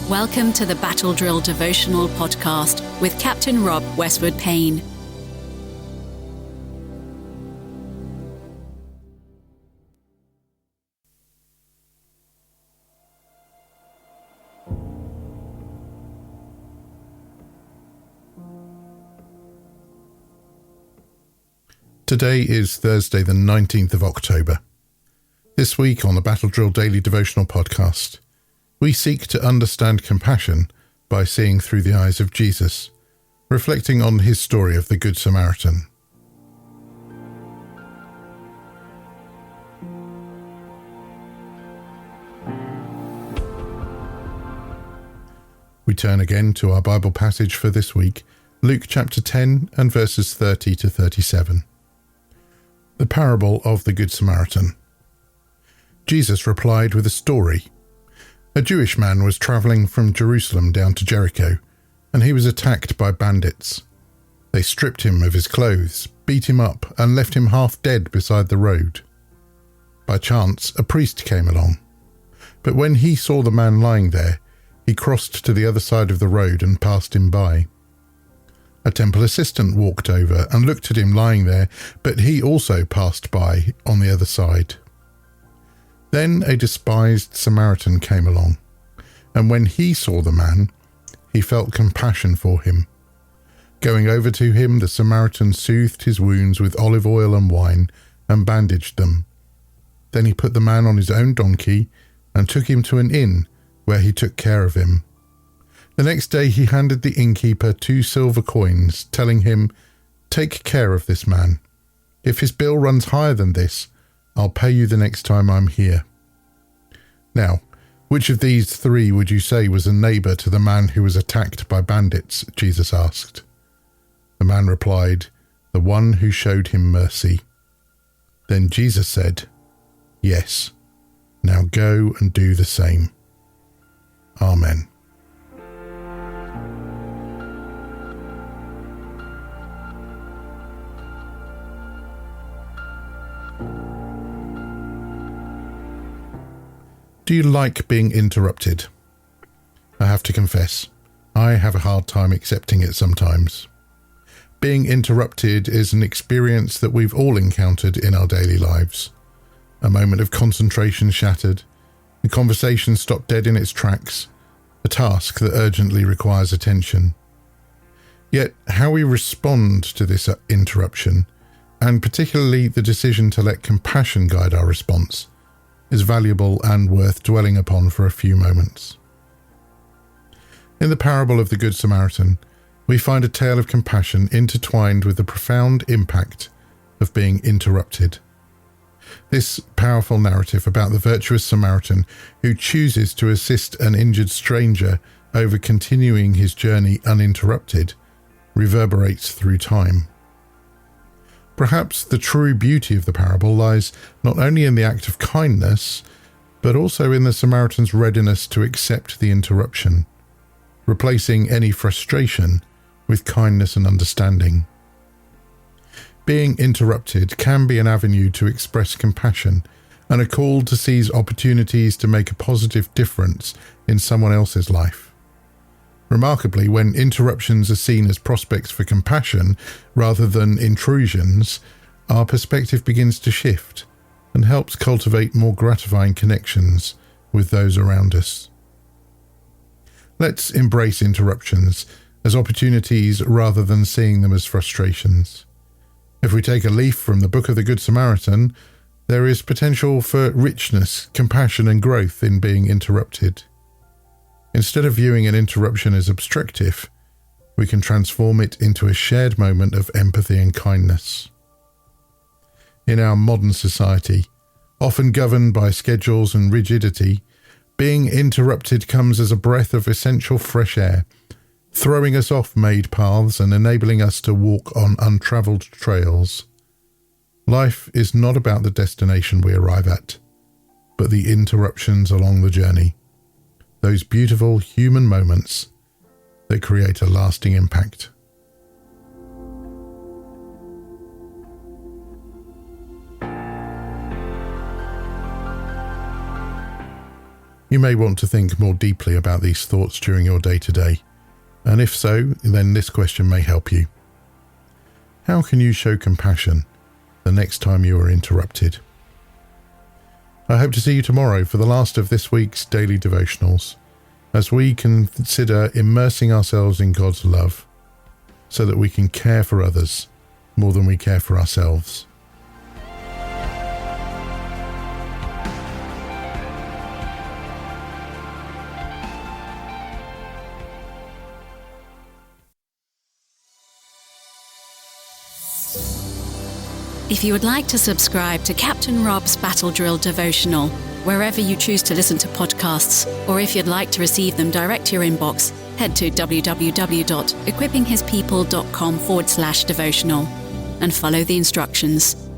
Welcome to the Battle Drill Devotional Podcast with Captain Rob Westwood-Payne. Today is Thursday the 19th of October. This week on the Battle Drill Daily Devotional Podcast, we seek to understand compassion by seeing through the eyes of Jesus, reflecting on his story of the Good Samaritan. We turn again to our Bible passage for this week, Luke chapter 10 and verses 30 to 37. The parable of the Good Samaritan. Jesus replied with a story. A Jewish man was travelling from Jerusalem down to Jericho, and he was attacked by bandits. They stripped him of his clothes, beat him up, and left him half dead beside the road. By chance, a priest came along, but when he saw the man lying there, he crossed to the other side of the road and passed him by. A temple assistant walked over and looked at him lying there, but he also passed by on the other side. Then a despised Samaritan came along, and when he saw the man, he felt compassion for him. Going over to him, the Samaritan soothed his wounds with olive oil and wine and bandaged them. Then he put the man on his own donkey and took him to an inn where he took care of him. The next day he handed the innkeeper 2 silver coins, telling him, "Take care of this man. If his bill runs higher than this, I'll pay you the next time I'm here." Now, which of these 3 would you say was a neighbour to the man who was attacked by bandits? Jesus asked. The man replied, "The one who showed him mercy." Then Jesus said, "Yes, now go and do the same." Amen. Do you like being interrupted? I have to confess, I have a hard time accepting it sometimes. Being interrupted is an experience that we've all encountered in our daily lives. A moment of concentration shattered, a conversation stopped dead in its tracks, a task that urgently requires attention. Yet how we respond to this interruption, and particularly the decision to let compassion guide our response, is valuable and worth dwelling upon for a few moments. In the parable of the Good Samaritan, we find a tale of compassion intertwined with the profound impact of being interrupted. This powerful narrative about the virtuous Samaritan who chooses to assist an injured stranger over continuing his journey uninterrupted reverberates through time. Perhaps the true beauty of the parable lies not only in the act of kindness, but also in the Samaritan's readiness to accept the interruption, replacing any frustration with kindness and understanding. Being interrupted can be an avenue to express compassion and a call to seize opportunities to make a positive difference in someone else's life. Remarkably, when interruptions are seen as prospects for compassion rather than intrusions, our perspective begins to shift and helps cultivate more gratifying connections with those around us. Let's embrace interruptions as opportunities rather than seeing them as frustrations. If we take a leaf from the book of the Good Samaritan, there is potential for richness, compassion, and growth in being interrupted. Instead of viewing an interruption as obstructive, we can transform it into a shared moment of empathy and kindness. In our modern society, often governed by schedules and rigidity, being interrupted comes as a breath of essential fresh air, throwing us off made paths and enabling us to walk on untravelled trails. Life is not about the destination we arrive at, but the interruptions along the journey. Those beautiful human moments that create a lasting impact. You may want to think more deeply about these thoughts during your day-to-day, and if so, then this question may help you. How can you show compassion the next time you are interrupted? I hope to see you tomorrow for the last of this week's daily devotionals, as we consider immersing ourselves in God's love so that we can care for others more than we care for ourselves. If you would like to subscribe to Captain Rob's Battle Drill devotional, wherever you choose to listen to podcasts, or if you'd like to receive them direct to your inbox, head to www.equippinghispeople.com/devotional and follow the instructions.